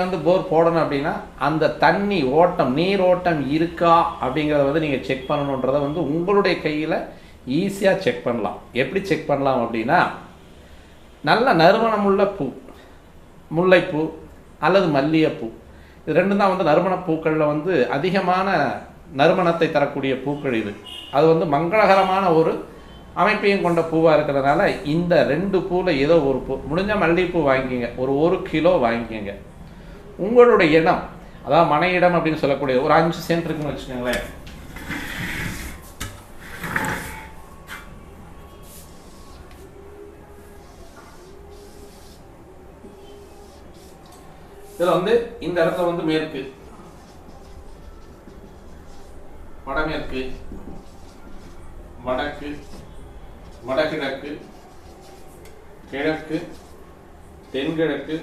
நீங்கள் வந்து போர் போடணும் அப்படின்னா அந்த தண்ணி ஓட்டம் நீர் ஓட்டம் இருக்கா அப்படிங்கிறத வந்து நீங்கள் செக் பண்ணணுன்றதை வந்து உங்களுடைய கையில் ஈஸியாக செக் பண்ணலாம். எப்படி செக் பண்ணலாம் அப்படின்னா, நல்ல நறுமணமுள்ள பூ, முல்லைப்பூ அல்லது மல்லிகைப்பூ, இது ரெண்டும் தான் வந்து நறுமண பூக்களில் வந்து அதிகமான நறுமணத்தை தரக்கூடிய பூக்கள். அது வந்து மங்களகரமான ஒரு அமைப்பையும் கொண்ட பூவாக இருக்கிறதுனால இந்த 2 பூவில் ஏதோ ஒரு பூ, முடிஞ்ச மல்லிகைப்பூ வாங்கிக்கங்க, ஒரு 1 கிலோ வாங்கிக்கங்க. உங்களுடைய இடம், அதாவது மனை இடம் அப்படின்னு சொல்லக்கூடிய ஒரு 5 சென்ட் இருக்குன்னு வச்சுக்கோங்களேன். இதில் வந்து இந்த இடத்துல வந்து மேற்கு, வடமேற்கு, வடக்கு, வடகிழக்கு, கிழக்கு, தென்கிழக்கு,